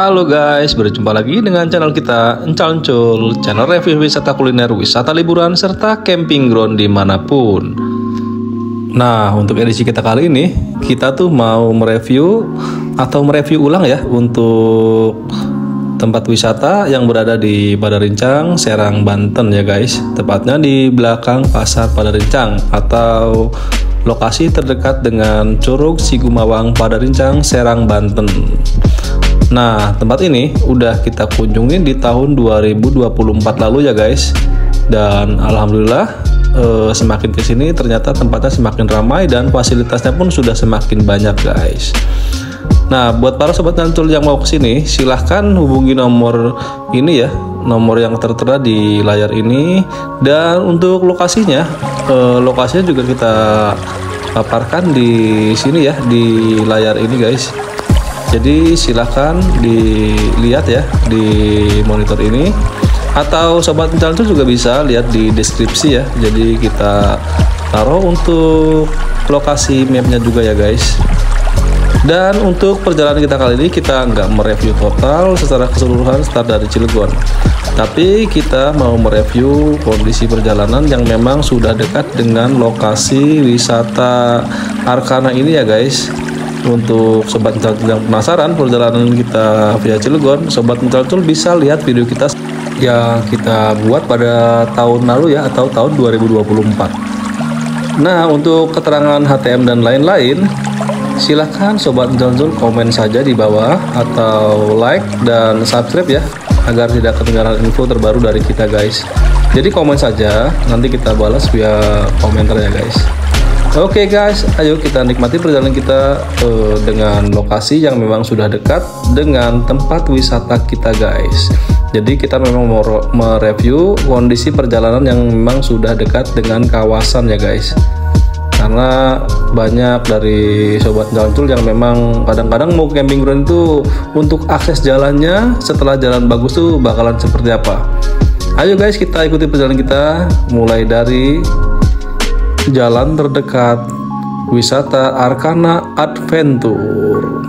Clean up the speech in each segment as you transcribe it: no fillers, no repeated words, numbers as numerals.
Halo guys, berjumpa lagi dengan channel kita Encal-Encul, channel review wisata kuliner, wisata liburan, serta camping ground dimanapun. Nah, untuk edisi kita kali ini, kita tuh mau mereview ulang ya untuk tempat wisata yang berada di Padarincang, Serang, Banten ya guys. Tepatnya di belakang Pasar Padarincang atau lokasi terdekat dengan Curug Sigumawang, Padarincang, Serang, Banten. Nah, tempat ini udah kita kunjungin di tahun 2024 lalu ya guys. Dan alhamdulillah semakin kesini ternyata tempatnya semakin ramai dan fasilitasnya pun sudah semakin banyak guys. Nah, buat para sobat Encal yang mau kesini, silahkan hubungi nomor ini ya, nomor yang tertera di layar ini. Dan untuk lokasinya juga kita paparkan di sini ya, di layar ini guys. Jadi silahkan dilihat ya di monitor ini, atau sobat Encal juga bisa lihat di deskripsi ya. Jadi kita taruh untuk lokasi mapnya juga ya guys. Dan untuk perjalanan kita kali ini, kita nggak mereview total secara keseluruhan start dari Cilegon, tapi kita mau mereview kondisi perjalanan yang memang sudah dekat dengan lokasi wisata Arkana ini ya guys. Untuk sobat Encal yang penasaran perjalanan kita via Cilegon, sobat Encal bisa lihat video kita yang kita buat pada tahun lalu ya, atau tahun 2024. Nah, untuk keterangan HTM dan lain-lain, silahkan sobat Encal komen saja di bawah, atau like dan subscribe ya, agar tidak ketinggalan info terbaru dari kita guys. Jadi komen saja, nanti kita balas via komentar ya guys. Oke guys, ayo kita nikmati perjalanan kita dengan lokasi yang memang sudah dekat dengan tempat wisata kita guys. Jadi kita memang mau mereview kondisi perjalanan yang memang sudah dekat dengan kawasan ya guys. Karena banyak dari sobat Encal yang memang kadang-kadang mau camping ground itu untuk akses jalannya setelah jalan bagus tuh bakalan seperti apa. Ayo guys, kita ikuti perjalanan kita mulai dari jalan terdekat wisata Arkana Adventure.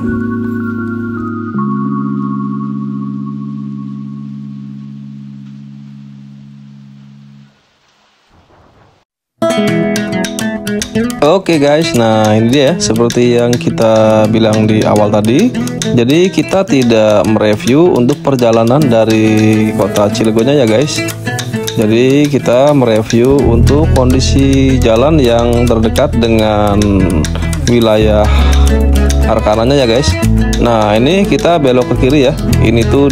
Oke guys, nah ini dia seperti yang kita bilang di awal tadi. Jadi kita tidak mereview untuk perjalanan dari kota Cilegonnya ya guys. Jadi kita mereview untuk kondisi jalan yang terdekat dengan wilayah Arkananya ya guys. Nah, ini kita belok ke kiri ya. Ini tuh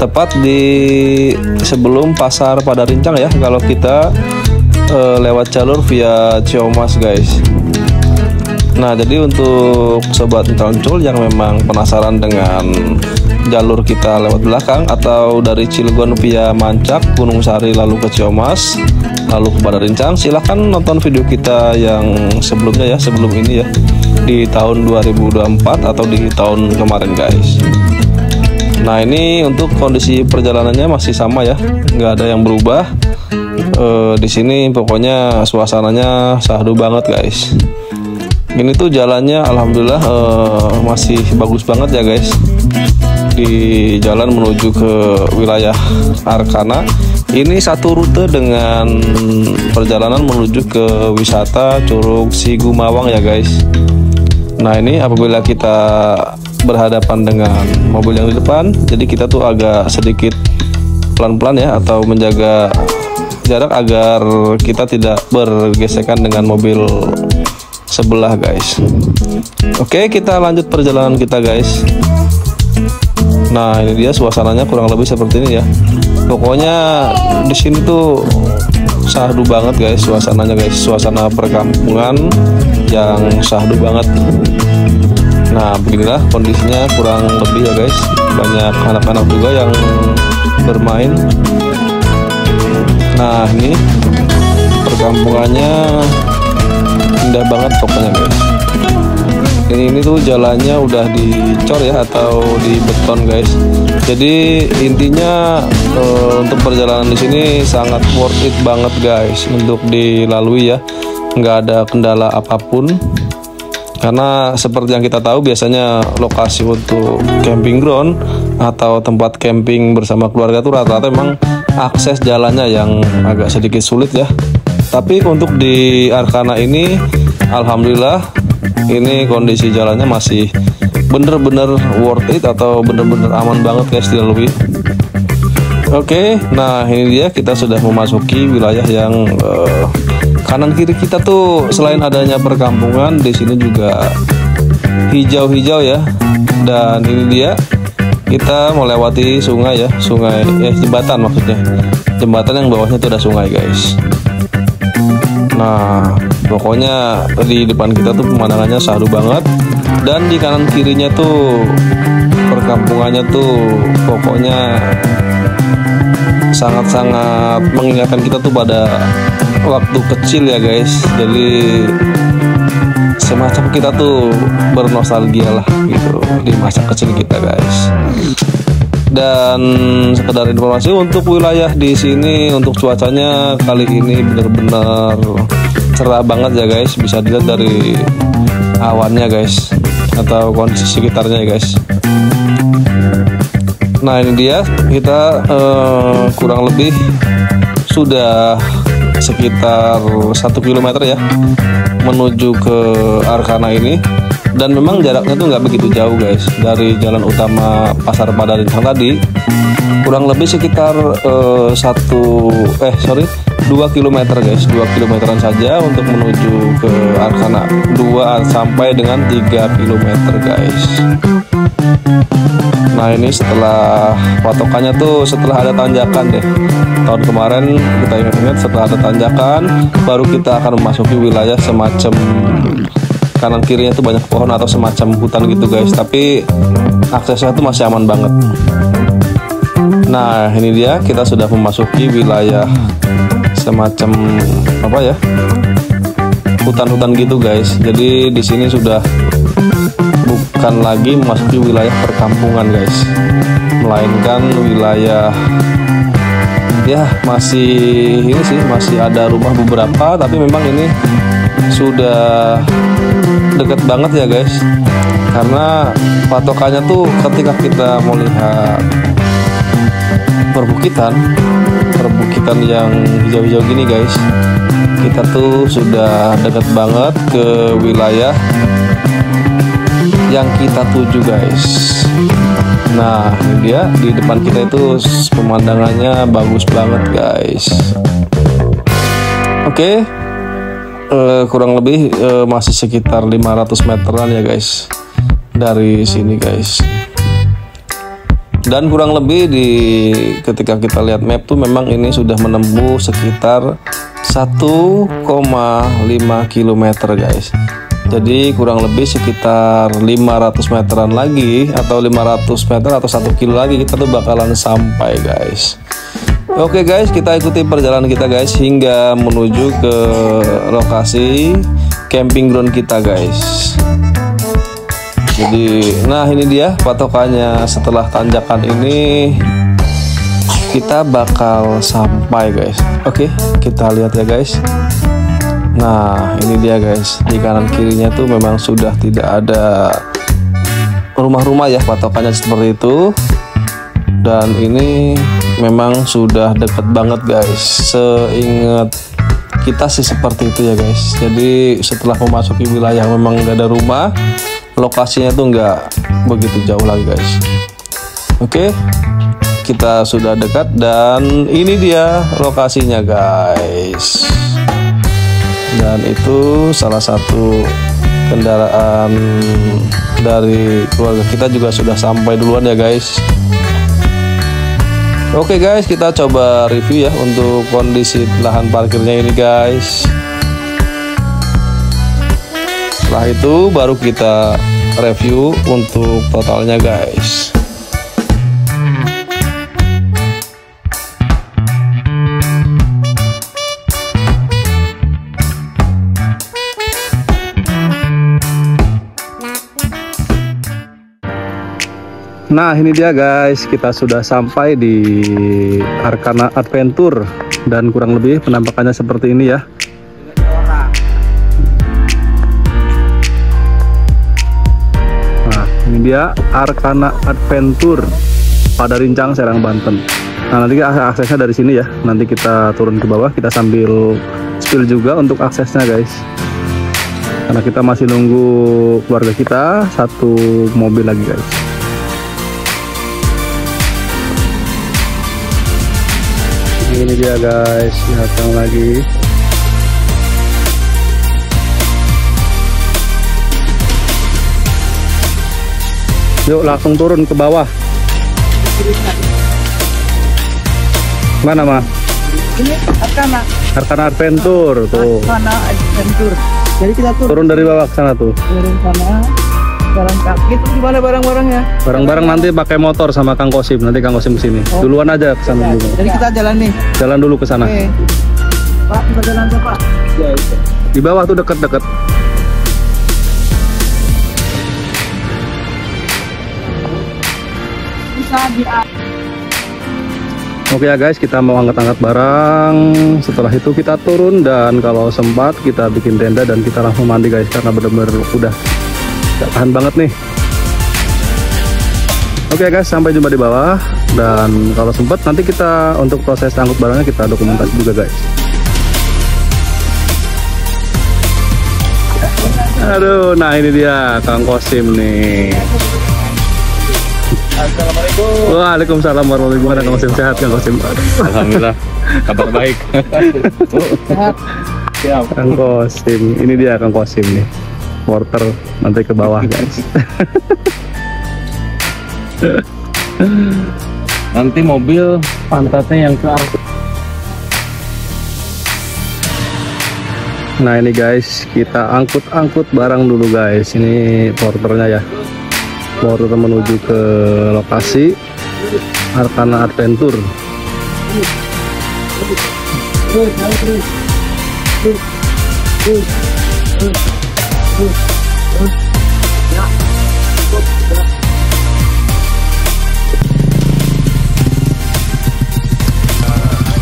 tepat di sebelum Pasar Padarincang ya, kalau kita lewat jalur via Ciamas guys. Nah, jadi untuk sobat Encal yang memang penasaran dengan jalur kita lewat belakang, atau dari Cilegon via Mancak, Gunung Sari, lalu ke Ciamas, lalu ke Padarincang, silahkan nonton video kita yang sebelumnya ya, sebelum ini ya, di tahun 2024 atau di tahun kemarin guys. Nah, ini untuk kondisi perjalanannya masih sama ya, nggak ada yang berubah. Di sini pokoknya suasananya syahdu banget guys. Ini tuh jalannya alhamdulillah masih bagus banget ya guys. Di jalan menuju ke wilayah Arkana, ini satu rute dengan perjalanan menuju ke wisata Curug Sigumawang ya guys. Nah, ini apabila kita berhadapan dengan mobil yang di depan, jadi kita tuh agak sedikit pelan-pelan ya, atau menjaga jarak agar kita tidak bergesekan dengan mobil sebelah guys. Oke, kita lanjut perjalanan kita guys. Nah, ini dia suasananya kurang lebih seperti ini ya. Pokoknya di sini tuh syahdu banget guys suasananya guys. Suasana perkampungan yang syahdu banget. Nah, beginilah kondisinya kurang lebih ya guys. Banyak anak-anak juga yang bermain. Nah, ini perkampungannya indah banget pokoknya guys. Ini tuh jalannya udah dicor ya, atau di beton guys. Jadi intinya untuk perjalanan di sini sangat worth it banget guys untuk dilalui ya. Nggak ada kendala apapun. Karena seperti yang kita tahu, biasanya lokasi untuk camping ground atau tempat camping bersama keluarga tuh rata-rata memang akses jalannya yang agak sedikit sulit ya. Tapi untuk di Arkana ini alhamdulillah ini kondisi jalannya masih bener-bener worth it atau bener-bener aman banget guys dilalui. Oke, nah ini dia, kita sudah memasuki wilayah yang kanan kiri kita tuh selain adanya perkampungan, di sini juga hijau-hijau ya. Dan ini dia, kita melewati sungai ya, jembatan maksudnya, jembatan yang bawahnya tuh ada sungai guys. Nah pokoknya di depan kita tuh pemandangannya sahdu banget, dan di kanan kirinya tuh perkampungannya tuh pokoknya sangat-sangat mengingatkan kita tuh pada waktu kecil ya guys. Jadi semacam kita tuh bernostalgia lah gitu di masa kecil kita guys. Dan sekedar informasi untuk wilayah di sini, untuk cuacanya kali ini benar-benar cerah banget ya guys. Bisa dilihat dari awannya guys, atau kondisi sekitarnya ya guys. Nah ini dia, kita kurang lebih sudah sekitar 1 km ya menuju ke Arkana ini. Dan memang jaraknya tuh nggak begitu jauh guys dari jalan utama Pasar Padalintang tadi. Kurang lebih sekitar 2 km guys, 2 kilometeran saja untuk menuju ke Arkana. 2 sampai dengan 3 km guys. Nah ini setelah patokannya tuh setelah ada tanjakan deh. Tahun kemarin kita ingat-ingat setelah ada tanjakan baru kita akan memasuki wilayah semacam kanan kirinya tuh banyak pohon atau semacam hutan gitu guys. Tapi aksesnya tuh masih aman banget. Nah ini dia, kita sudah memasuki wilayah semacam apa ya, hutan-hutan gitu guys. Jadi di sini sudah bukan lagi memasuki wilayah perkampungan guys, melainkan wilayah ya masih ini sih, masih ada rumah beberapa, tapi memang ini sudah dekat banget ya guys. Karena patokannya tuh ketika kita melihat perbukitan yang hijau-hijau gini guys, kita tuh sudah dekat banget ke wilayah yang kita tuju guys. Nah ini dia, di depan kita itu pemandangannya bagus banget guys. Oke, kurang lebih masih sekitar 500 meteran ya guys dari sini guys. Dan kurang lebih ketika kita lihat map tuh memang ini sudah menempuh sekitar 1,5 km guys. Jadi kurang lebih sekitar 500 meteran lagi, atau 500 meter atau 1 kilo lagi kita tuh bakalan sampai guys. Oke guys, kita ikuti perjalanan kita guys hingga menuju ke lokasi camping ground kita guys. Jadi nah ini dia patokannya, setelah tanjakan ini kita bakal sampai guys. Oke, kita lihat ya guys. Nah ini dia guys, di kanan kirinya tuh memang sudah tidak ada rumah-rumah ya, patokannya seperti itu. Dan ini memang sudah dekat banget guys, seingat kita sih seperti itu ya guys. Jadi setelah memasuki wilayah memang nggak ada rumah, lokasinya tuh nggak begitu jauh lagi guys. Oke, kita sudah dekat dan ini dia lokasinya guys. Dan itu salah satu kendaraan dari keluarga kita juga sudah sampai duluan ya guys. Oke guys, kita coba review ya untuk kondisi lahan parkirnya ini guys. Setelah itu baru kita review untuk totalnya guys. Nah ini dia guys, kita sudah sampai di Arkana Adventure dan kurang lebih penampakannya seperti ini ya. ini dia Arkana Adventure pada Rincang, Serang, Banten. Nah, nanti aksesnya dari sini ya. Nanti kita turun ke bawah, kita sambil spill juga untuk aksesnya guys. Karena kita masih nunggu keluarga kita satu mobil lagi guys. Ini dia guys, datang lagi. Yuk langsung turun ke bawah. Mana mah? Ini Arkana Adventure tuh. Arkana Adventure. Jadi kita turun dari bawah ke sana tuh. Turun sana, jalan kaki. Itu gimana barang-barangnya? Barang-barang nanti pakai motor sama Kang Kosim. Nanti Kang Kosim kesini. Duluan aja ke sana dulu. Jadi kita jalan nih. Jalan dulu ke sana. Oke. Pak, kita jalan aja Pak. Ya, itu. Di bawah tuh deket-deket. Oke ya guys, kita mau angkat-angkat barang. Setelah itu kita turun dan kalau sempat kita bikin tenda dan kita langsung mandi guys, karena bener-bener udah gak tahan banget nih. Oke guys, sampai jumpa di bawah. Dan kalau sempat nanti kita untuk proses angkut barangnya kita dokumentasi juga guys. Aduh, nah ini dia Kang Kosim nih. Assalamualaikum. Waalaikumsalam warahmatullahi wabarakatuh. Kang Kosim sehat Kang Kosim? Alhamdulillah, kabar baik. Sehat. Siap. Kang Kosim, ini dia Kang Kosim nih. Porter nanti ke bawah guys. Nanti mobil pantatnya yang ke arah. Nah ini guys, kita angkut barang dulu guys. Ini porternya ya. Porter menuju ke lokasi Arkana Adventure.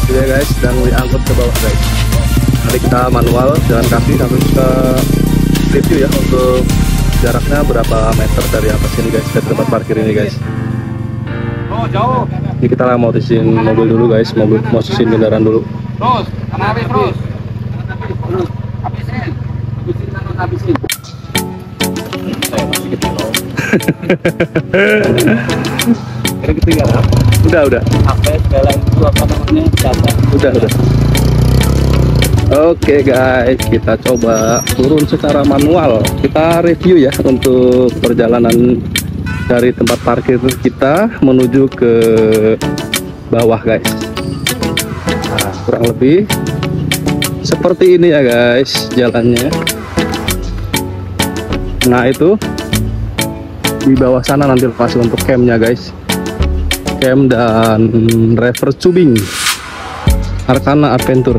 Ya guys, sedang diangkut ke bawah guys. Nanti kita manual jalan kaki sampai kita review ya untuk jaraknya berapa meter dari atas ini guys, dari tempat parkir ini guys. Oh, jauh. Ini kita mau tisin mobil dulu guys, mau tisin kendaraan dulu. Terus, habis terus. Habisin. Habisin. Ketiga lah. Udah. Apa segala itu apa namanya? Data. Udah. Oke guys, kita coba turun secara manual. Kita review ya untuk perjalanan dari tempat parkir kita menuju ke bawah guys. Nah, kurang lebih seperti ini ya guys jalannya. Nah itu di bawah sana nanti lokasi untuk campnya guys. Camp dan reverse tubing Arkana Adventure.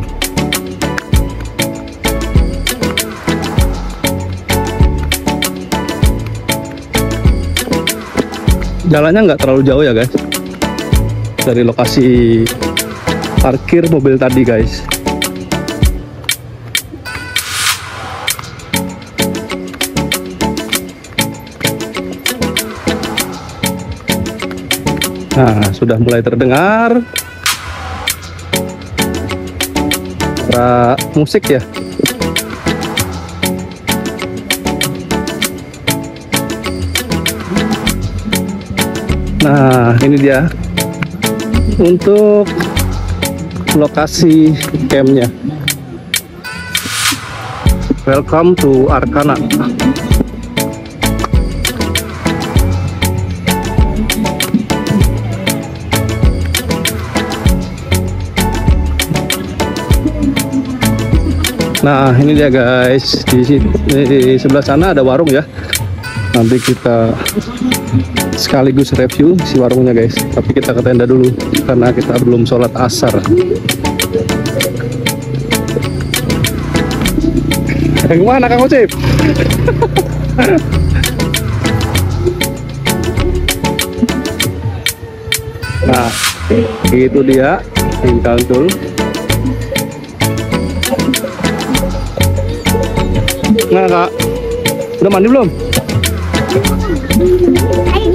Jalannya nggak terlalu jauh ya guys dari lokasi parkir mobil tadi guys. Nah, sudah mulai terdengar suara musik ya. Nah, ini dia untuk lokasi campnya. Welcome to Arkana. Nah, ini dia guys. Di sebelah sana ada warung ya. Nanti kita sekaligus review si warungnya guys. Tapi kita ke tenda dulu karena kita belum sholat asar. Yang mana Kang Ocip? Nah, itu dia tinggal tuh. Nah kak, udah mandi belum?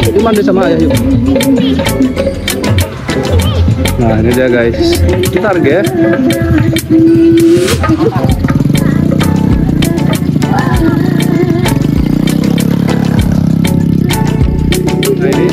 Itu mandi sama ayah yuk. Nah ini dia guys, kita harga ya. Nah ini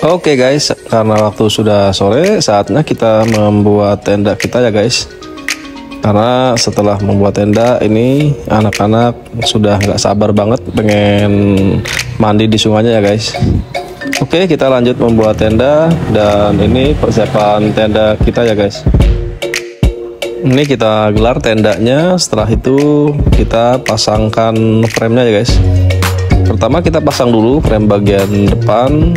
Oke guys, karena waktu sudah sore, saatnya kita membuat tenda kita ya guys. Karena setelah membuat tenda ini, anak-anak sudah nggak sabar banget pengen mandi di sungainya ya guys. Oke, kita lanjut membuat tenda, dan ini persiapan tenda kita ya guys. Ini kita gelar tendanya, setelah itu kita pasangkan frame-nya ya guys. Pertama kita pasang dulu frame bagian depan.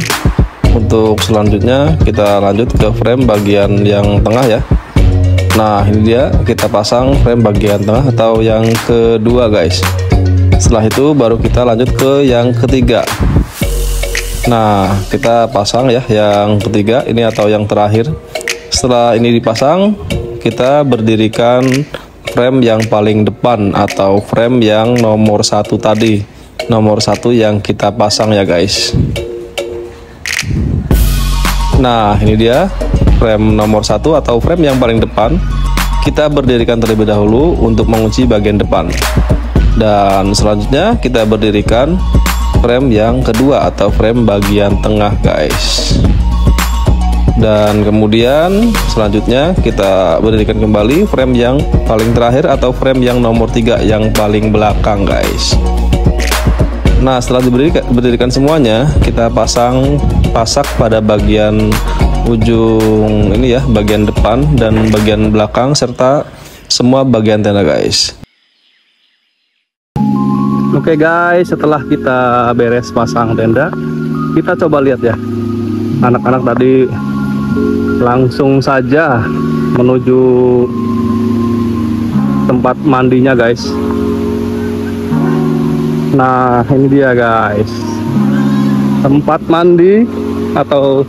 Untuk selanjutnya kita lanjut ke frame bagian yang tengah ya. Nah ini dia, kita pasang frame bagian tengah atau yang kedua guys. Setelah itu baru kita lanjut ke yang ketiga. Nah kita pasang ya yang ketiga ini atau yang terakhir. Setelah ini dipasang, kita berdirikan frame yang paling depan atau frame yang nomor 1 tadi. Nomor 1 yang kita pasang ya guys. Nah ini dia frame nomor 1 atau frame yang paling depan. Kita berdirikan terlebih dahulu untuk mengunci bagian depan, dan selanjutnya kita berdirikan frame yang kedua atau frame bagian tengah guys. Dan kemudian selanjutnya kita berdirikan kembali frame yang paling terakhir atau frame yang nomor 3 yang paling belakang guys. Nah setelah diberdirikan semuanya, kita pasak pada bagian ujung ini ya, bagian depan dan bagian belakang serta semua bagian tenda guys. Oke guys, setelah kita beres pasang tenda, kita coba lihat ya, anak-anak tadi langsung saja menuju tempat mandinya guys. Nah ini dia guys, tempat mandi atau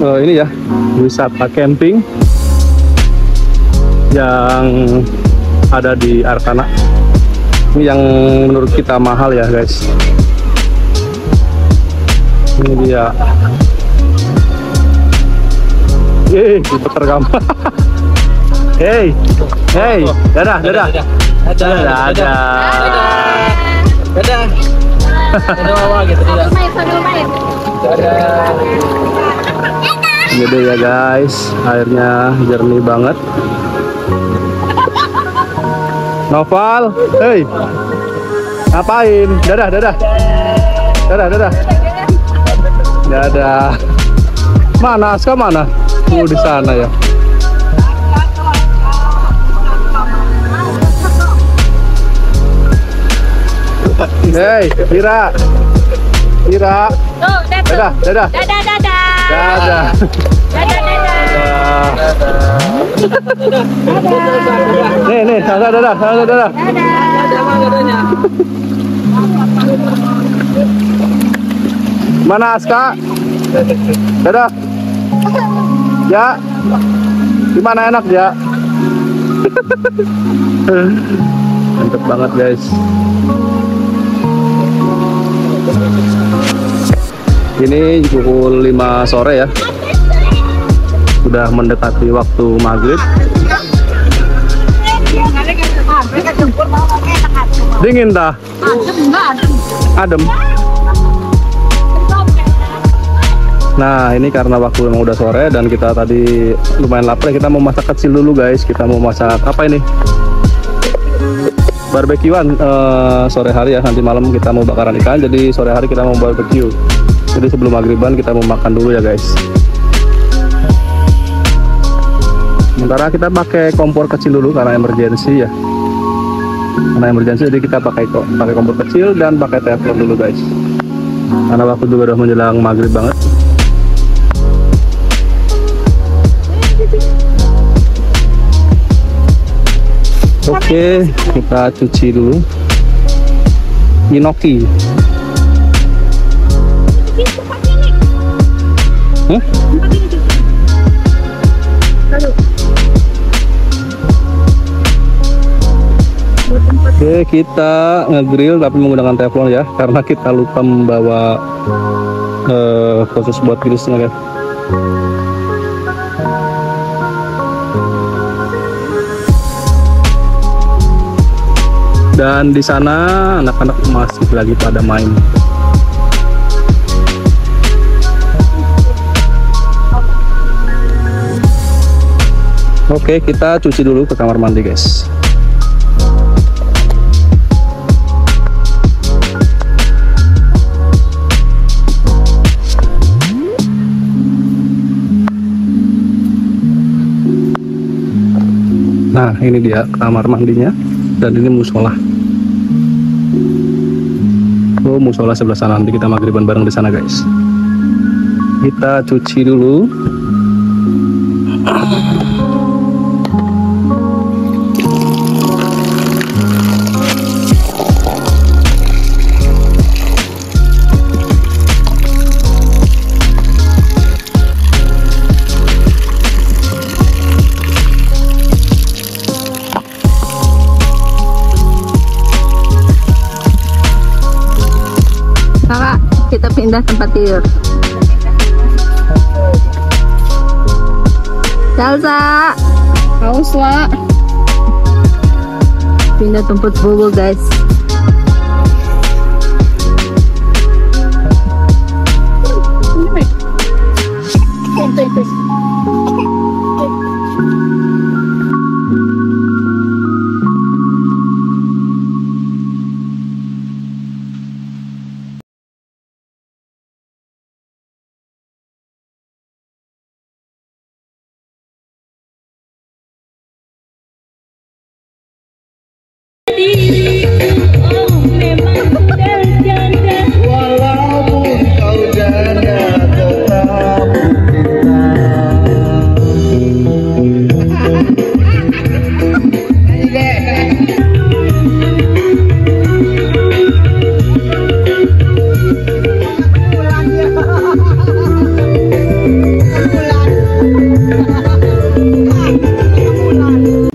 ini ya, wisata camping yang ada di Arkana. Ini yang menurut kita mahal ya guys. Ini dia. Putar gambar. Hey, dadah. Gede ya guys, airnya jernih banget. Noval, hey, ngapain? Dadah. Mana Aska mana? Di sana ya. Hei, Ira. Ira. Tuh, lihat tuh. Dadah, dadah. Dadah, dadah. Dadah. Dadah, dadah. Nih, dadah, dadah, dadah, dadah. Mana Aska? Dadah. Ya. Gimana enak ya? Mantep banget guys. Ini pukul 5 sore ya. Sudah mendekati waktu maghrib. Dingin dah. Adem. Nah ini karena waktu memang udah sore dan kita tadi lumayan lapar, kita mau masak kecil dulu guys. Kita mau masak apa ini? Barbekyuan sore hari ya, nanti malam kita mau bakaran ikan, jadi sore hari kita mau barbecue. Jadi sebelum maghriban kita mau makan dulu ya guys. Sementara kita pakai kompor kecil dulu karena emergency ya. Karena emergency jadi kita pakai kompor kecil dan pakai teflon dulu guys. Karena waktu juga udah menjelang maghrib banget. Oke, kita cuci dulu. Inoki. Oke, kita ngegrill tapi menggunakan teflon ya, karena kita lupa membawa khusus buat grillisnya ya. Dan di sana anak-anak masih lagi pada main. Oke, kita cuci dulu ke kamar mandi guys. Nah, ini dia kamar mandinya dan ini musola. Oh, musola sebelah sana, nanti kita maghriban bareng di sana guys. Kita cuci dulu. Kakak, kita pindah tempat tidur. Salsa, haus lah. Pindah tempat bobo guys.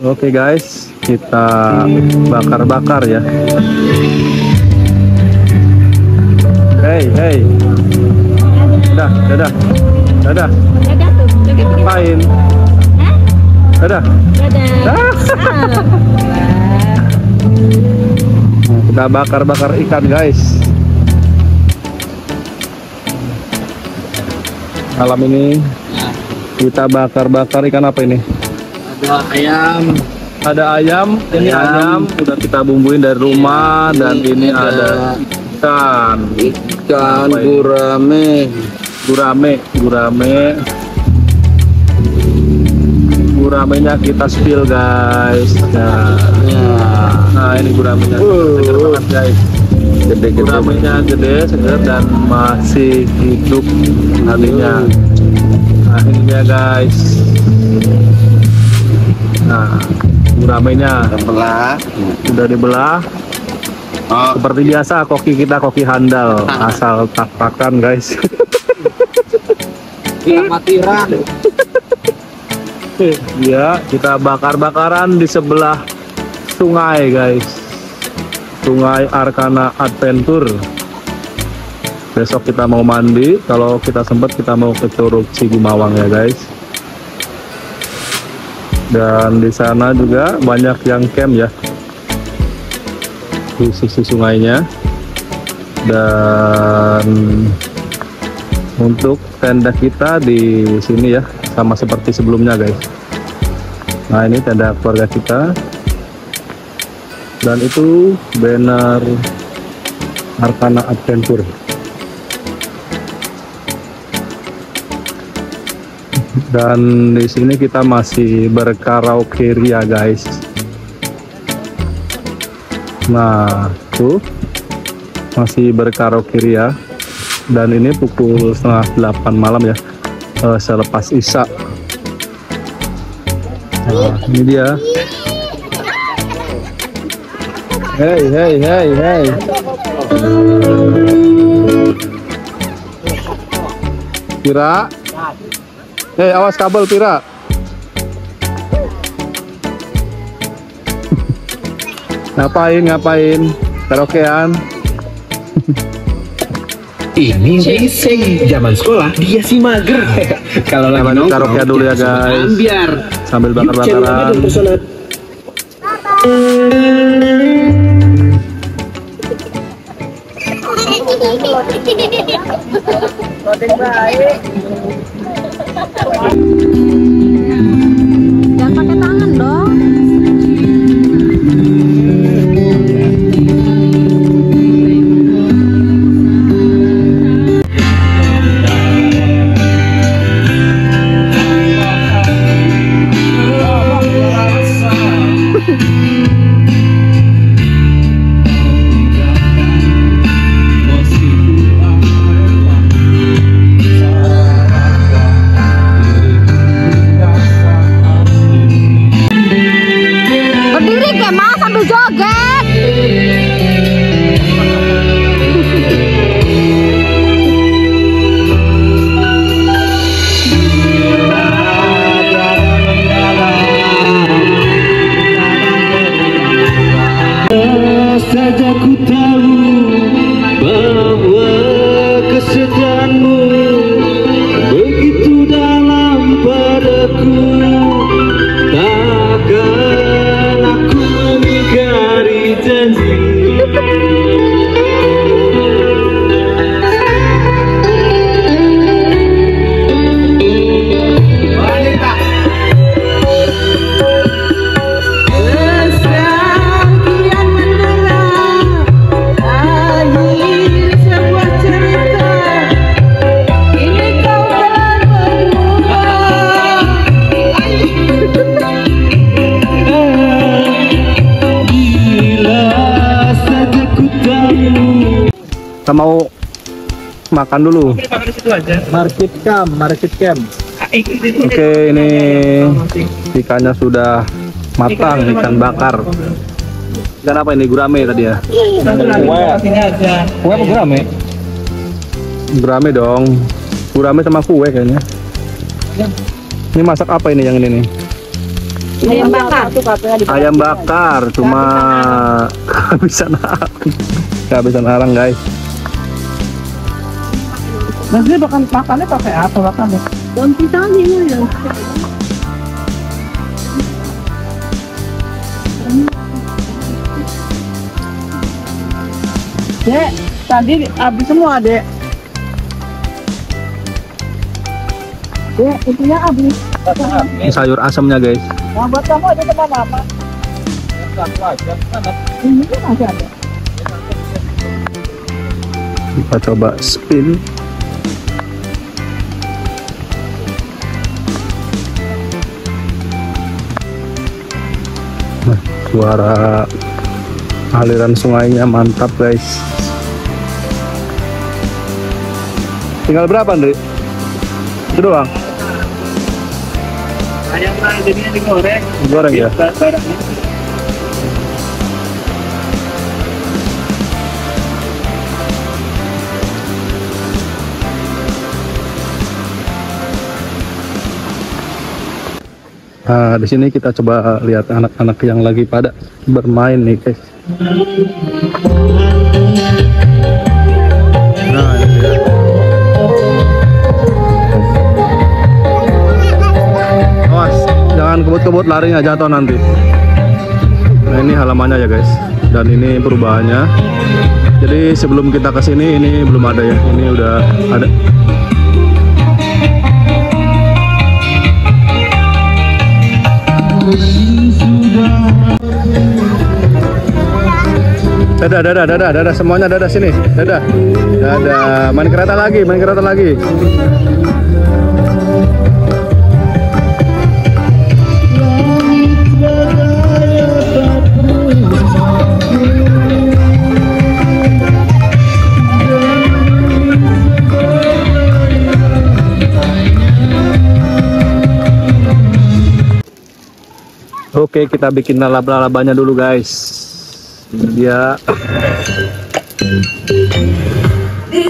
Oke guys, kita bakar-bakar ya. Hey, dadah. Dadah tuh, Ngapain? Dadah. dadah. Nah, kita bakar-bakar ikan guys. Malam ini kita bakar-bakar ikan apa ini? Ada ayam. Ada ayam, ini ayam udah kita bumbuin dari rumah, dan ini ada ikan apa ini? Guramenya kita spill guys. Nah ini guramenya segar banget guys. Guramenya gede, segar dan masih hidup tadinya. Nah ini dia guys. Nah guramenya udah dibelah. Seperti biasa koki kita koki handal, asal tak-takan guys. Amatiran. Ya, kita bakar-bakaran di sebelah sungai guys. Sungai Arkana Adventure. Besok kita mau mandi, kalau kita sempat kita mau ke Curug Cigumawang ya guys. Dan di sana juga banyak yang camp ya di sisi sungainya. Dan untuk tenda kita di sini ya, sama seperti sebelumnya guys. Nah ini tenda keluarga kita. Dan itu banner Arkana Adventure. Dan di sini kita masih berkaraoke ria guys. Nah tuh masih berkaraoke ria. Dan ini pukul setengah 8 malam ya, selepas isya. Nah ini dia. Hey hey hey hey. Pira. Hei, awas kabel Pira. Ngapain? Karaokean. Ini racing zaman sekolah dia sih mager. Kalau lagi nongkrong karaokean dulu ya guys. Biar Sambil bakar-bakaran. Jangan pakai tangan dong. Berdiri Kemal sambil joget. saja ku tahu bahwa kesedihanmu begitu dalam padaku, takkan aku mengingkari janji. Kita mau makan dulu. Market camp. Oke, ini ikannya sudah matang, ikan bakar. Ikan apa ini? Gurame tadi ya? Kue apa gurame? Gurame dong. Gurame sama kue kayaknya. Ini masak apa ini yang ini nih? Ayam bakar. Ayam bakar, cuma kehabisan arang guys. Nanti makannya pakai apa makannya? Daun pisang ini ya. Dek, tadi habis semua dek. Dek, itunya habis. Ini sayur asamnya guys. Nah, buat kamu ada teman apa? Ini masih ada. Kita coba spin. Nah, suara aliran sungainya mantap guys. Tinggal berapa, Andri? Itu doang. Ayam jadinya digoreng. Goreng ya. Barangnya. Nah, di sini kita coba lihat anak-anak yang lagi pada bermain nih, guys. Nah, ini dia. Awas, jangan kebut-kebut larinya, jatuh nanti. Nah, ini halamannya ya, guys. Dan ini perubahannya. Jadi sebelum kita ke sini ini belum ada ya. Ini udah ada. Dadah semuanya, dadah sini, dadah, main kereta lagi. Oke, kita bikin laba-labanya dulu, guys. Dia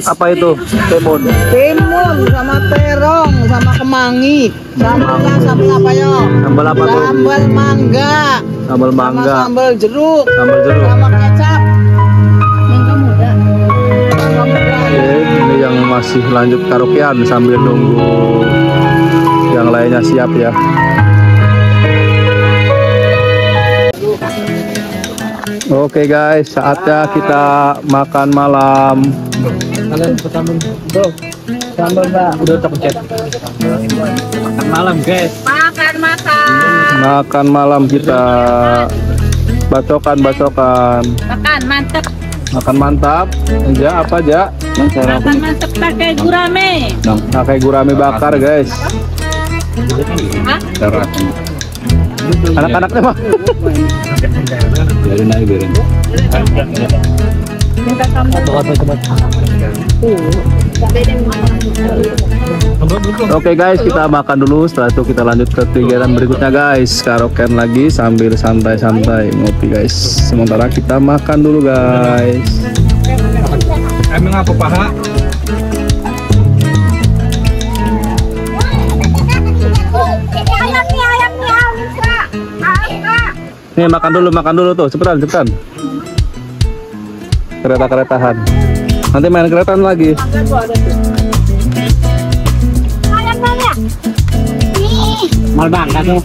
apa itu? Timun Sama terong, sama kemangi, sambal apa ya? Sambal apa tuh? Sambal mangga. Sambal mangga. Sama sambal jeruk. Sambal jeruk. Sama kecap. Mangga muda. Oke, ini yang masih lanjut karaokean sambil nunggu yang lainnya siap ya. Oke guys, saatnya kita makan malam. Kalian pertama bro, sambal mbak. Udah terpencet. Makan malam guys. Makan malam kita. Bacokan. Makan mantep. Makan mantap. Ja apa ja? Makan mantep pakai gurame. Pakai gurame bakar guys. Hah? Anak-anaknya mah. Biarin aja, biarin. Minta sambal. Oke guys, kita makan dulu. Setelah itu kita lanjut ke kegiatan berikutnya guys. Karaokean lagi sambil santai-santai ngopi guys. Sementara kita makan dulu guys. Emang apa paha? Nih makan dulu tuh, cepetan. Kereta-keretahan. Nanti main keretaan lagi. Mal bangga tuh.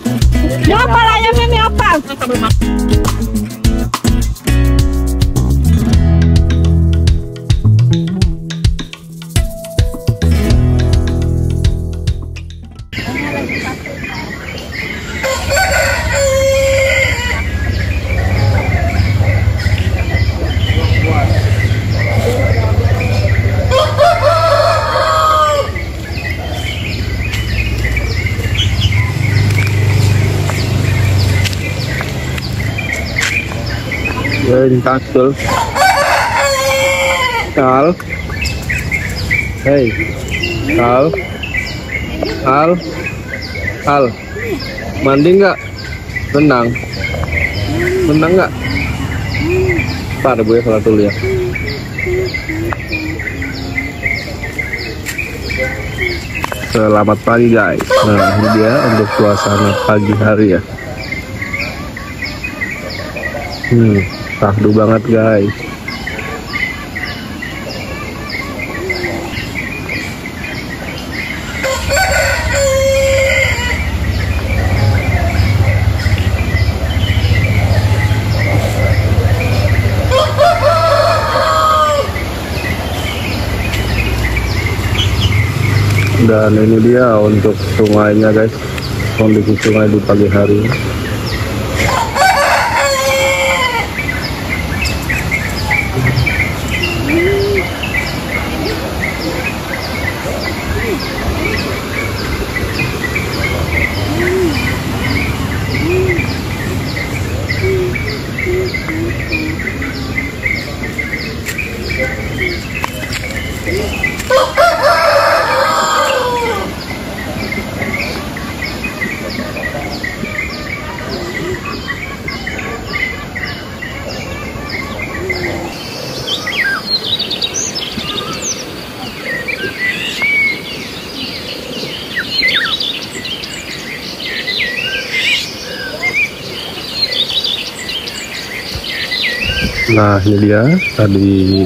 Ya apa ayamnya ini apa? Kancul. Kal. Hey. Kal. Mandi nggak? Renang nggak? Ntar gue salat dulu ya. Selamat pagi guys. Nah ini dia untuk suasana pagi hari ya. Tahdu banget guys. Dan ini dia untuk sungainya guys, kondisi sungai di pagi hari. Nah ini dia, tadi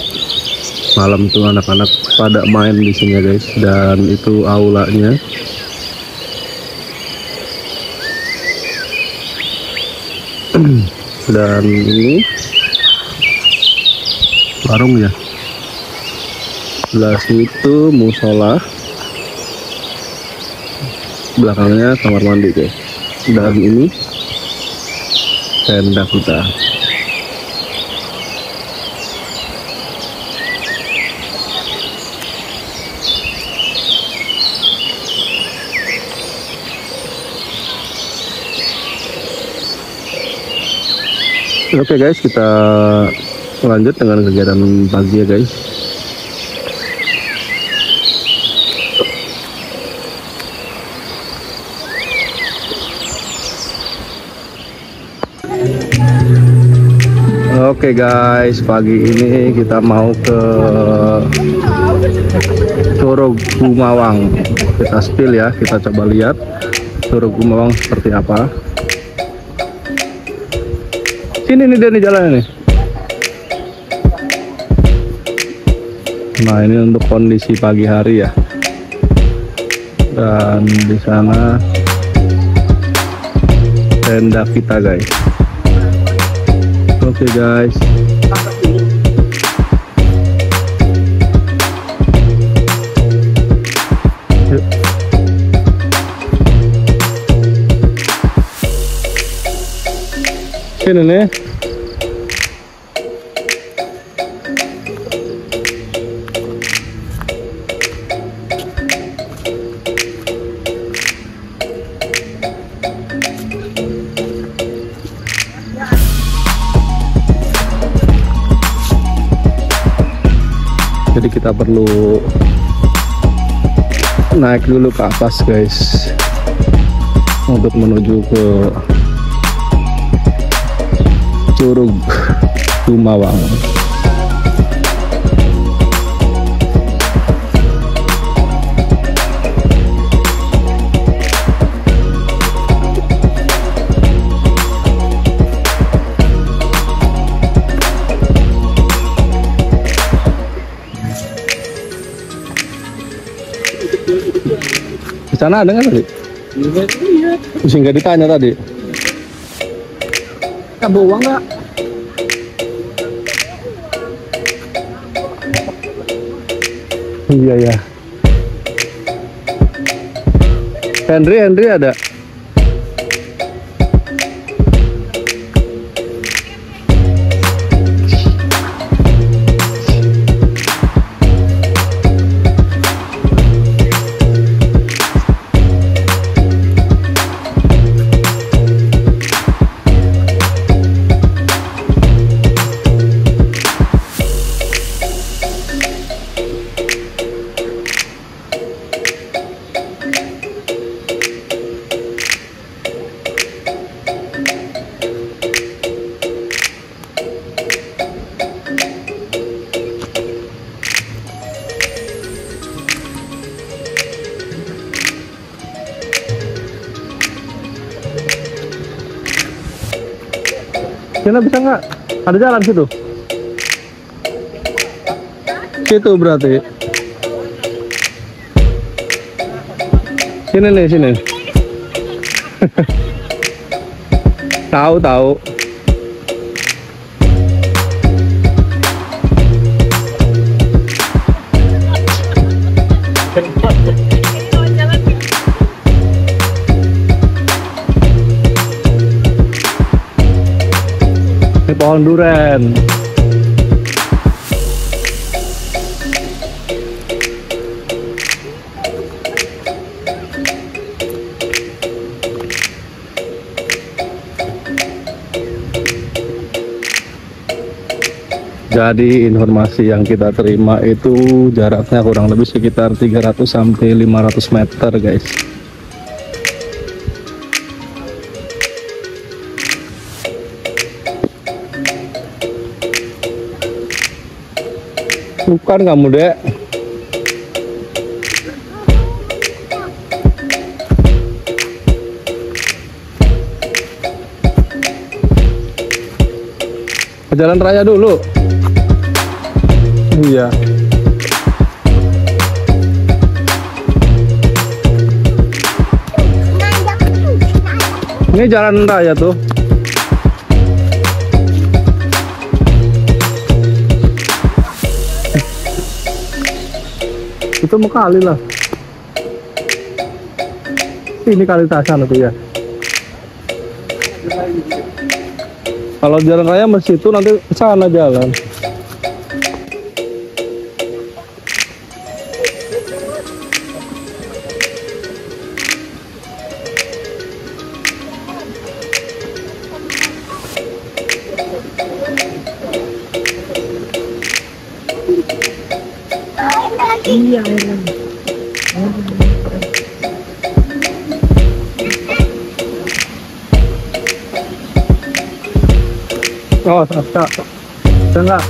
malam tuh anak-anak pada main di sini ya guys, dan itu aulanya. Dan ini warung ya, sebelah situ musola, belakangnya kamar mandi guys, dan ini tenda kita. Oke guys, kita lanjut dengan kegiatan pagi ya guys. Oke guys, pagi ini kita mau ke Curug Gumawang. Kita spill ya, kita coba lihat Curug Gumawang seperti apa. Sini nih dia nih jalannya nih. Nah ini untuk kondisi pagi hari ya. Dan di sana tenda kita guys. Oke guys. Yuk. Sini nih. Jadi kita perlu naik dulu ke atas guys untuk menuju ke Curug Gumawang. Di sana ada nggak tadi? Mesti nggak ditanya tadi. Kita bawa nggak? Iya ya. Henry ada. Sana bisa nggak? Ada jalan situ? Situ berarti. Sini nih, sini. Tahu. Ini pohon duren. Jadi informasi yang kita terima itu jaraknya kurang lebih sekitar 300 sampai 500 meter guys. Bukan kamu dek. Ke jalan raya dulu. Iya. Ini jalan raya tuh. Itu mau kali lah. Ini kali Tasan tuh ya. Kalau jalan raya masih itu nanti ke sana jalan. Oh, tak. Enggak.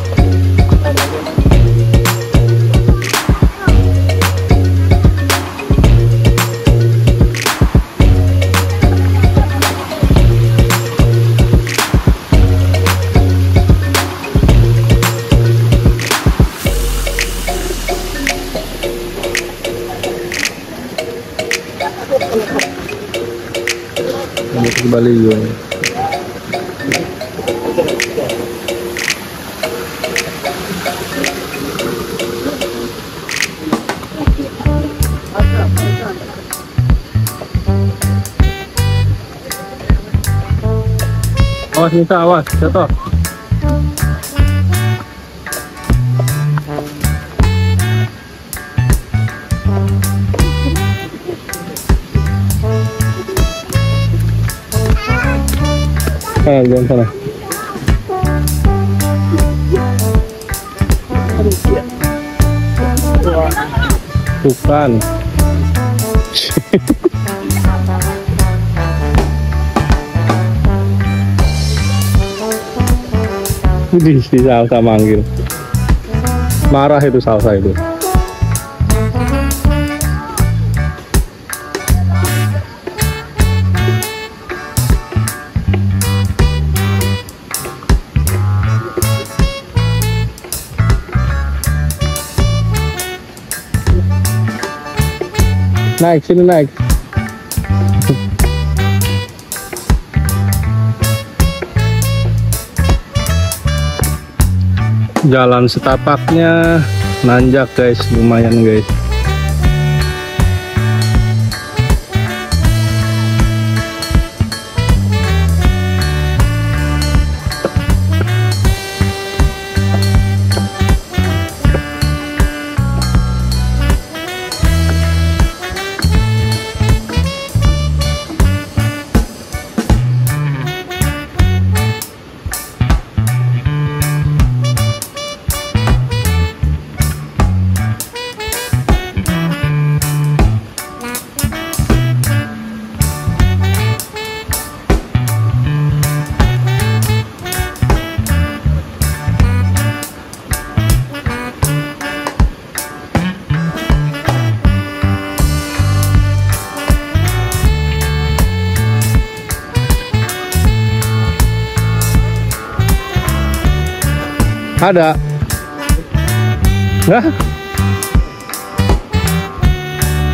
Kembali yun. Awas Nisa, awas, jatuh. Jangan sana. Bukan. Di salsa manggil. Marah itu salsa itu. Naik sini naik. Jalan setapaknya nanjak guys, lumayan guys. Ada. Hah?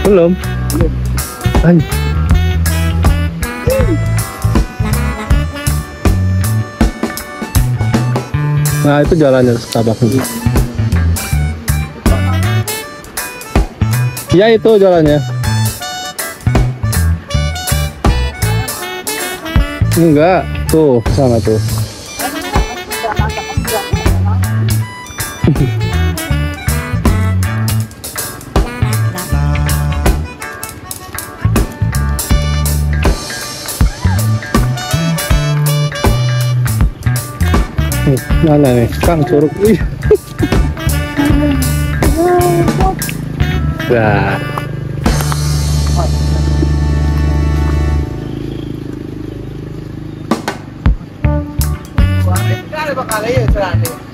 Belum. Ay. Nah, itu jalannya setapak ini. Ya, itu jalannya. Enggak, tuh sana tuh. Mana nih, Kang Curug. Nah.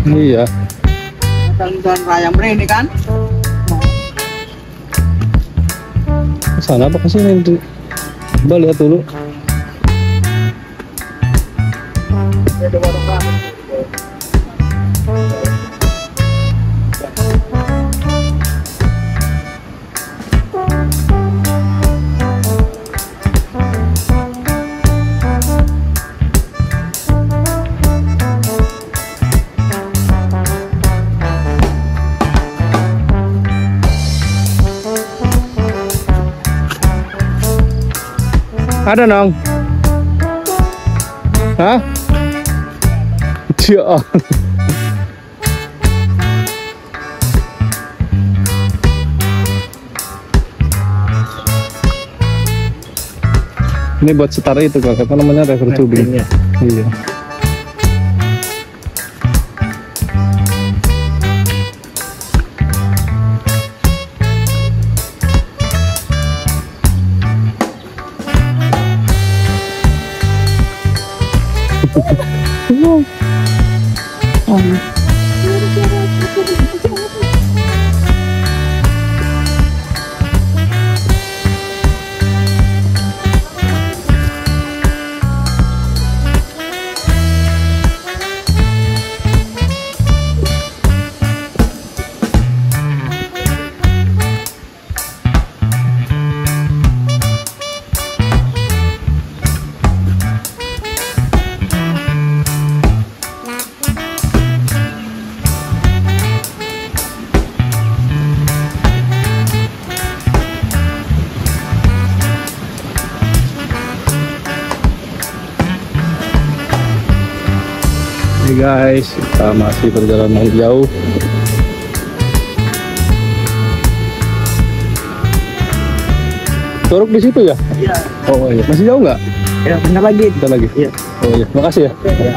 Iya. Jalan raya ini kan? Sana apa ke sini? Coba lihat dulu. Ada Nong? Hah? Ya. Ini buat setar itu Kak, apa namanya, river tubing. Iya. Oke guys, kita masih perjalanan jauh. Curug di situ ya? Iya. Oh iya, masih jauh nggak? Ya, bentar lagi. Bentar lagi. Iya. Oh iya, makasih ya. Ya.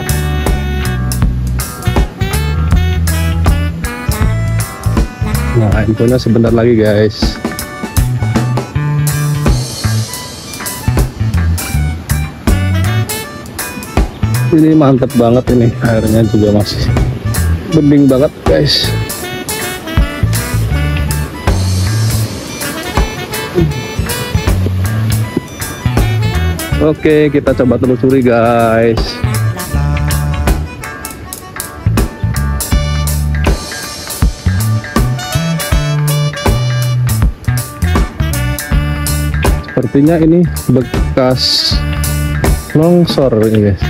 Nah, infonya sebentar lagi guys. Ini mantep banget ini, airnya juga masih bening banget guys. Oke, kita coba telusuri guys. Sepertinya ini bekas longsor ini guys.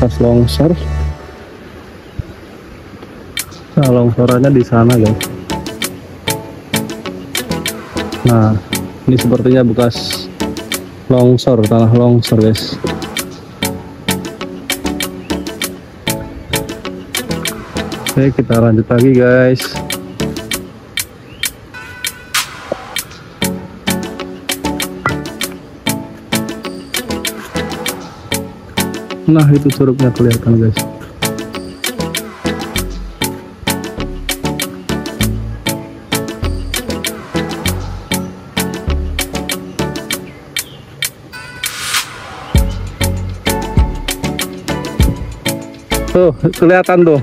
Bekas longsor. Nah, longsorannya di sana guys. Nah, ini sepertinya bekas longsor, tanah longsor guys. Oke, kita lanjut lagi guys. Nah, itu curugnya kelihatan guys. Tuh, kelihatan tuh.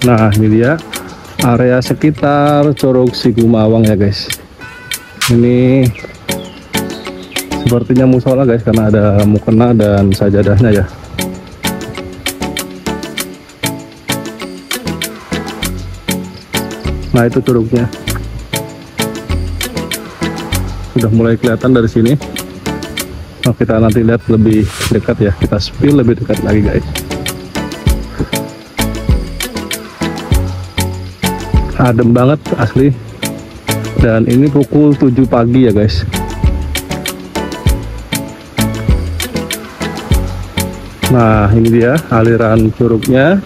Nah, ini dia area sekitar Curug Sigumawang ya guys. Ini sepertinya musola guys, karena ada mukena dan sajadahnya ya. Nah, itu curugnya. Sudah mulai kelihatan dari sini. Nah, kita nanti lihat lebih dekat ya. Kita spill lebih dekat lagi guys. Adem banget asli. Dan ini pukul 7 pagi ya guys. Nah, ini dia aliran curugnya.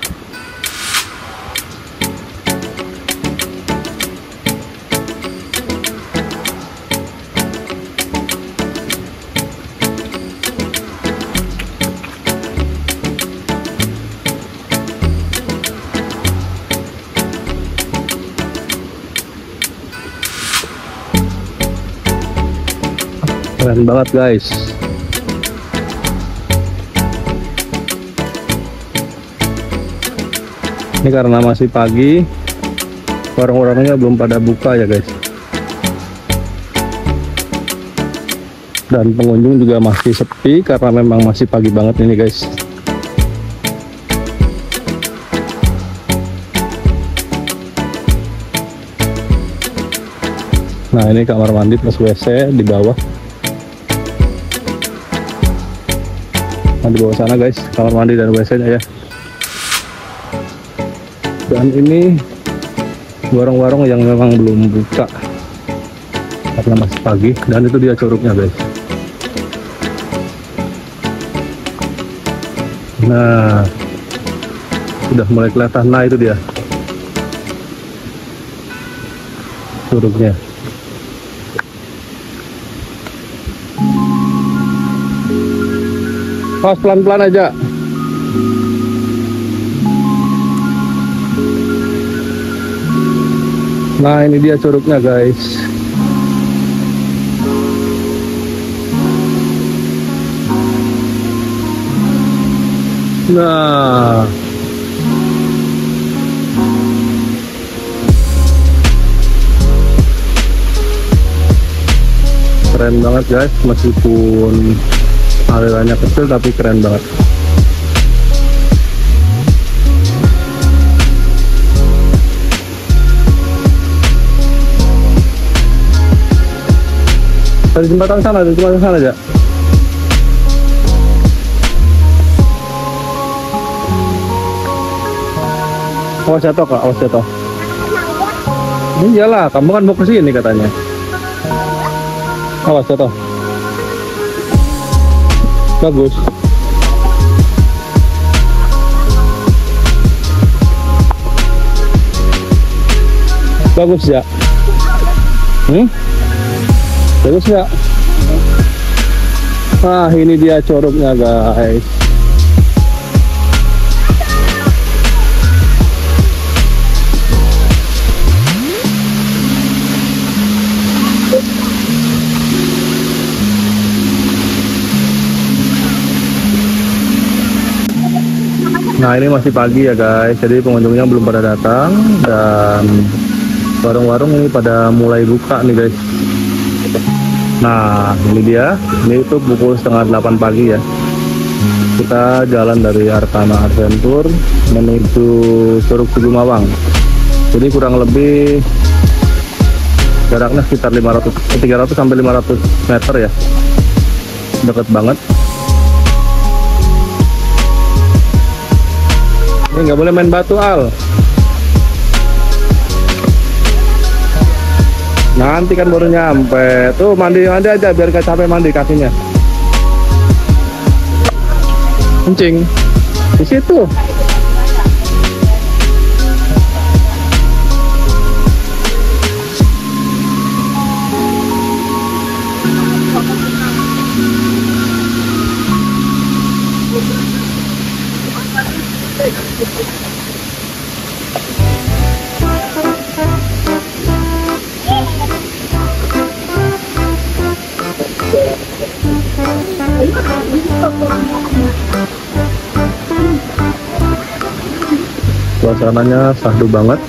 Keren banget guys. Ini karena masih pagi, warung-warungnya belum pada buka ya guys. Dan pengunjung juga masih sepi karena memang masih pagi banget ini guys. Nah ini kamar mandi plus WC di bawah. Nah di bawah sana guys, kamar mandi dan WC nya ya. Dan ini warung-warung yang memang belum buka karena masih pagi. Dan itu dia curugnya guys. Nah udah mulai kelihatan. Nah itu dia curugnya. Pas pelan-pelan aja. Nah ini dia curugnya guys. Nah keren banget guys, meskipun alirannya kecil tapi keren banget. Di jembatan sana aja. Awas jatuh kak, awas jatuh. Iyalah, kamu kan mau ke sini katanya. Awas jatuh. Bagus. Bagus ya. Bagus ya. Nah ini dia curugnya guys. Nah ini masih pagi ya guys, jadi pengunjungnya belum pada datang dan warung-warung ini pada mulai buka nih guys. Nah ini dia, ini itu pukul setengah 8 pagi ya. Kita jalan dari Arkana Adventure menuju Curug Tugu Mawang. Jadi kurang lebih jaraknya sekitar 300 sampai 500 meter ya, deket banget. Ini nggak boleh main batu Al. Nanti kan baru nyampe. Tuh mandi aja biar gak capek mandi kakinya. Kencing di situ. Suasananya sahdu banget.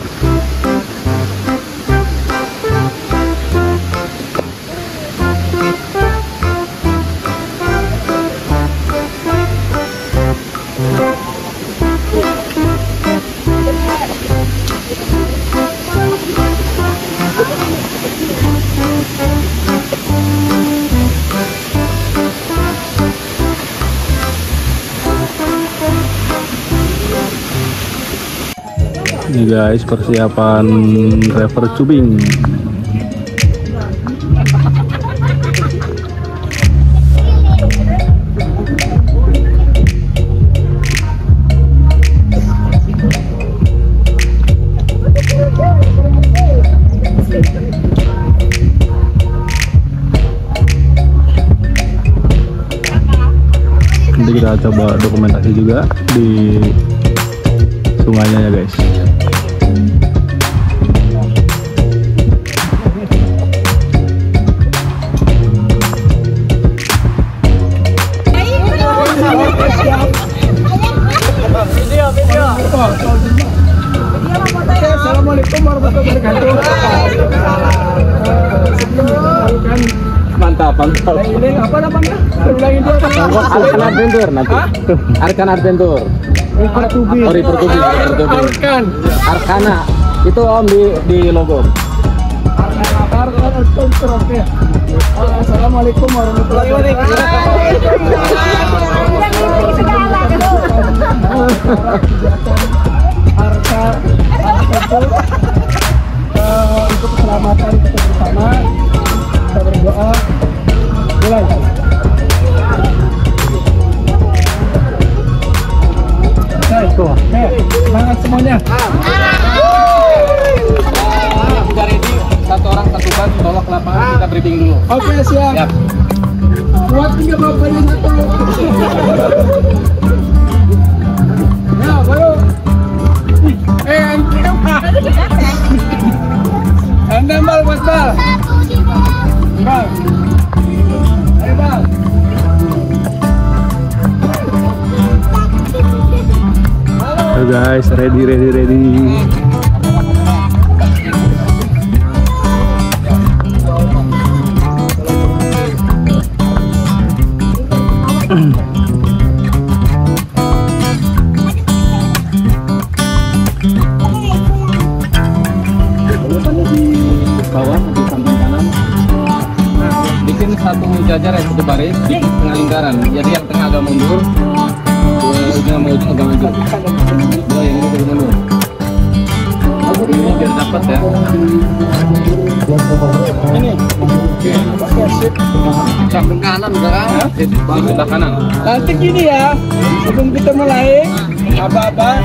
Ini guys, persiapan River Cubing. Nanti kita coba dokumentasi juga di sungainya ya guys. Assalamualaikum warahmatullahi wabarakatuh. Mantap, mantap. Ini apa namanya? Ulangin dulu. Arkana Adventure nanti. Arkana Adventure. River Tubing. Arkana. Itu Om di logo. Arkana Oke. Assalamualaikum warahmatullahi wabarakatuh. Untuk keselamatan kita bersama, kita berdoa. Mulai. Oke, semangat semuanya. Udah ready, satu orang satu ban, tolak ke lapangan, kita briefing dulu. Oke, siap. Buat 3 bapaknya satu. Ya, baru. Anda bal, Mas Bal. Bal. Ayo Bal. Halo guys, ready. Bawah di samping kanan. Nah, bikin satu jajar ya, satu baris di tengah lingkaran. Jadi yang tengah agak mundur, ujung mau agak maju. Dua yang ini mundur. Ini biar dapat ya. Ini. Oke, sip. Samping kanan udah kan? Di sebelah kanan. Nanti gini ya, sebelum kita mulai, apa-apa,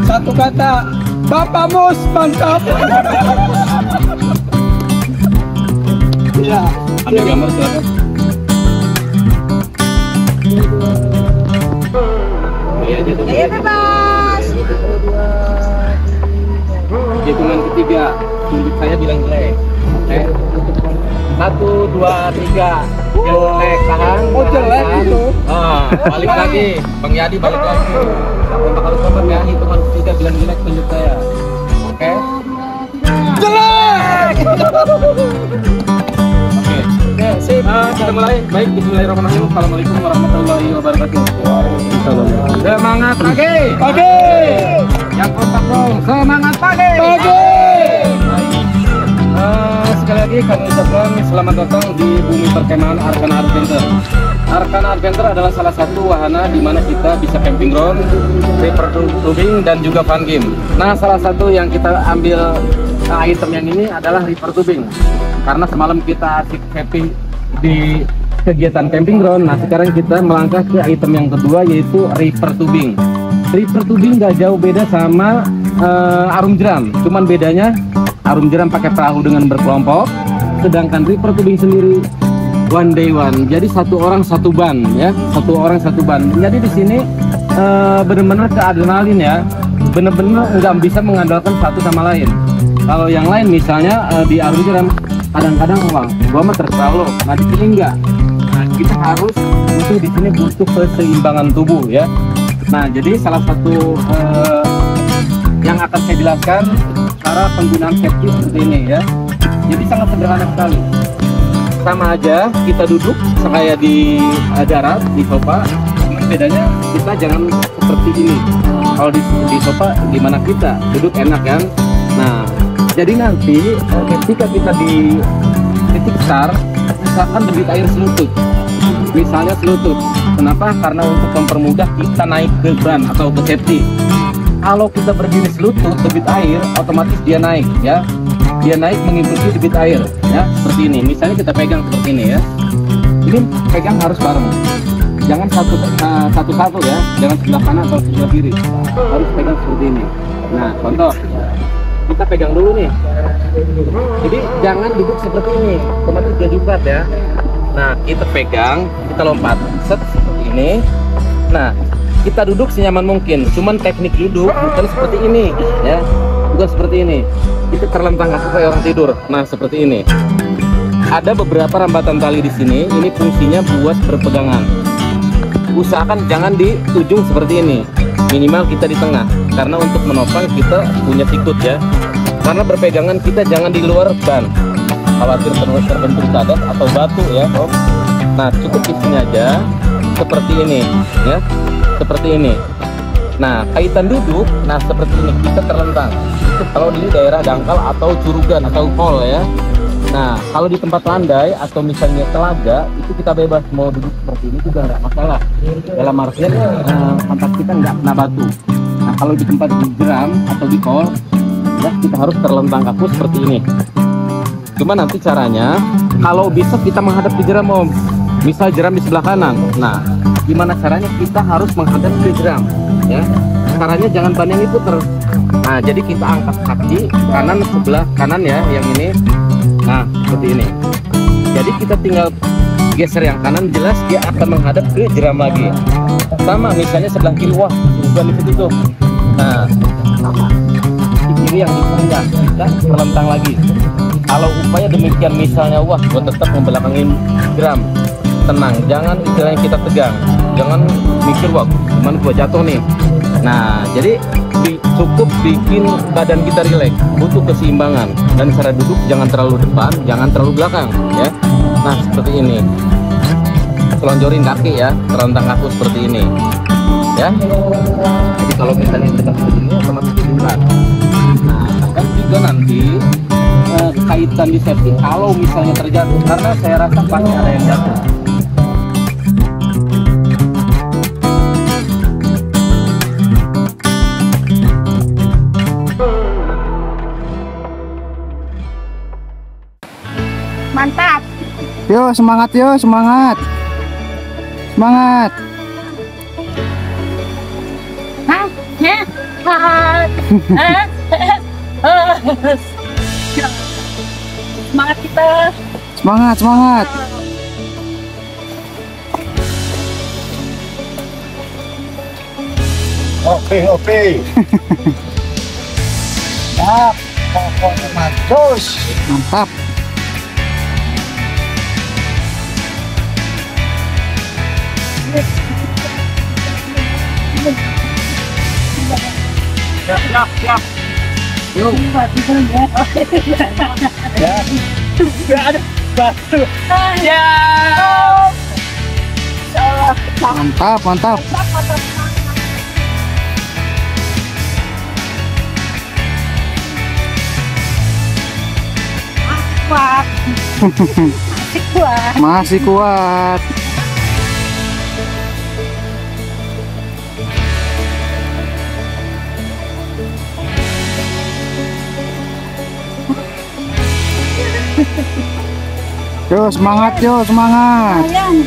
satu kata, Bapak Mus, mantap. Ya, Ada gambar silakan. Ayo bebas. Hitungan ketiga, tunjuk saya bilang jelek. Oke. 1, 2, 3. Jelek, tahan. Oh, jelek tahan. gitu. Ah, balik lagi. Bang Yadi balik lagi. Kompak harus kompak ya. Hitungan ketiga bilang jelek, tunjuk saya. Oke. jelek. Oke. Sip. Kita mulai. Baik, bismillahirrahmanirrahim. Assalamualaikum warahmatullahi wabarakatuh. Semangat pagi. Oke. Yang kompak dong. Semangat pagi. Oke. Sekali lagi kami ucapkan selamat datang di bumi perkemahan Arkana Adventure. Arkana Adventure adalah salah satu wahana di mana kita bisa camping ground, river tubing, dan juga fun game. Nah, salah satu yang kita ambil item yang ini adalah river tubing. Karena semalam kita asik happy di kegiatan camping ground, nah sekarang kita melangkah ke item yang kedua, yaitu river tubing. River tubing gak jauh beda sama arum jeram, cuman bedanya arum jeram pakai perahu dengan berkelompok, sedangkan river tubing sendiri one day one. Jadi satu orang satu ban ya, satu orang satu ban. Jadi di sini benar-benar ke adrenalin ya, benar-benar nggak bisa mengandalkan satu sama lain. Kalau yang lain misalnya di arum jeram kadang-kadang wah gua mah terserah lo, nah di sini enggak. Nah kita harus butuh di sini butuh keseimbangan tubuh ya. Nah jadi salah satu yang akan saya jelaskan cara penggunaan safety seperti ini ya. Jadi sangat sederhana sekali. Sama aja kita duduk kayak di darat di sofa, cuman bedanya kita jangan seperti ini. Kalau di sofa gimana kita duduk enak kan? Nah jadi nanti ketika kita di titik start, misalkan debit air selutut, misalnya selutut. Kenapa? Karena untuk mempermudah kita naik ke ban atau ke safety. Kalau kita berdiri selutut debit air, otomatis dia naik ya. Dia naik mengikuti debit air ya, seperti ini. Misalnya kita pegang seperti ini ya. Ini pegang harus bareng. Jangan satu-satu ya, jangan sebelah kanan atau sebelah kiri. Harus pegang seperti ini. Nah, contoh. Kita pegang dulu nih. Jadi jangan duduk seperti ini, otomatis dia jubat ya. Nah, kita pegang, kita lompat set seperti ini. Nah, kita duduk senyaman mungkin, cuman teknik duduk bukan seperti ini ya, bukan seperti ini. Kita terlentang kayak orang tidur. Nah seperti ini. Ada beberapa rambatan tali di sini. Ini fungsinya buat berpegangan. Usahakan jangan di ujung seperti ini. Minimal kita di tengah. Karena untuk menopang kita punya sikut ya. Karena berpegangan kita jangan di luar ban. Khawatir terbentur kadat atau batu ya. Nah cukup di sini aja. Seperti ini ya. Seperti ini. Nah kaitan duduk, nah seperti ini kita terlentang. Itu kalau di daerah dangkal atau curugan atau hole ya. Nah, kalau di tempat landai atau misalnya telaga, itu kita bebas mau duduk seperti ini juga nggak masalah. Dalam artian pantat kita nggak kena batu. Nah, kalau di tempat di jeram atau di kol, ya kita harus terlentang kaku seperti ini. Cuma nanti caranya, kalau bisa kita menghadap ke jeram, Om. Misal jeram di sebelah kanan. Nah, gimana caranya? Kita harus menghadap ke jeram, ya. Caranya jangan ban yang diputer. Nah, jadi kita angkat kaki kanan sebelah kanan ya, yang ini. Nah, seperti ini. Jadi kita tinggal geser yang kanan, jelas dia akan menghadap ke jeram lagi. Sama misalnya sebelah kiri, wah, bukan di situ tuh. Nah, sama. Di kiri yang dipanjang, kita terlentang lagi. Kalau upaya demikian misalnya, wah, gua tetap membelakangin jeram. Tenang, jangan istilahnya kita tegang. Jangan mikir, wah, gimana gua jatuh nih. Nah, jadi cukup bikin badan kita rileks, butuh keseimbangan, dan cara duduk jangan terlalu depan, jangan terlalu belakang, ya. Nah, seperti ini. Selonjorin kaki ya, terlentang kaku seperti ini, ya. Jadi kalau misalnya kita seperti ini, otomatis tiduran. Nah, dan juga nanti kaitan di safety kalau misalnya terjatuh, karena saya rasa pasti ada yang jatuh. Mantap. Yo, semangat yo, semangat. Semangat. Hah? Semangat kita. Semangat, semangat. Oke. Siap, pokoknya matus. Mantap. Siap. Yuk. Ya. Ada batu. Ya. Mantap, mantap. Kuat. Kuat. Masih kuat. Yo, semangat yo, semangat. Sayang.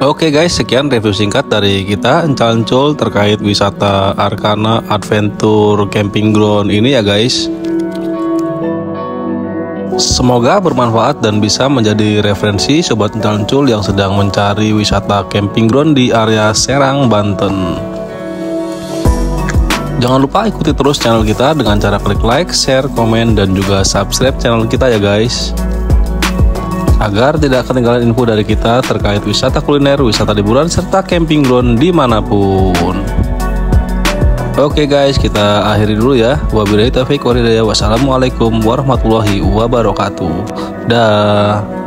Oke guys, sekian review singkat dari kita Encal-Encul terkait wisata Arkana Adventure Camping Ground ini ya guys. Semoga bermanfaat dan bisa menjadi referensi sobat Encal-Encul yang sedang mencari wisata camping ground di area Serang, Banten. Jangan lupa ikuti terus channel kita dengan cara klik like, share, komen, dan juga subscribe channel kita ya guys, agar tidak ketinggalan info dari kita terkait wisata kuliner, wisata liburan, serta camping ground dimanapun. Oke guys, kita akhiri dulu ya. Wabillahi taufiq wal hidayah. Wassalamualaikum warahmatullahi wabarakatuh. Dah.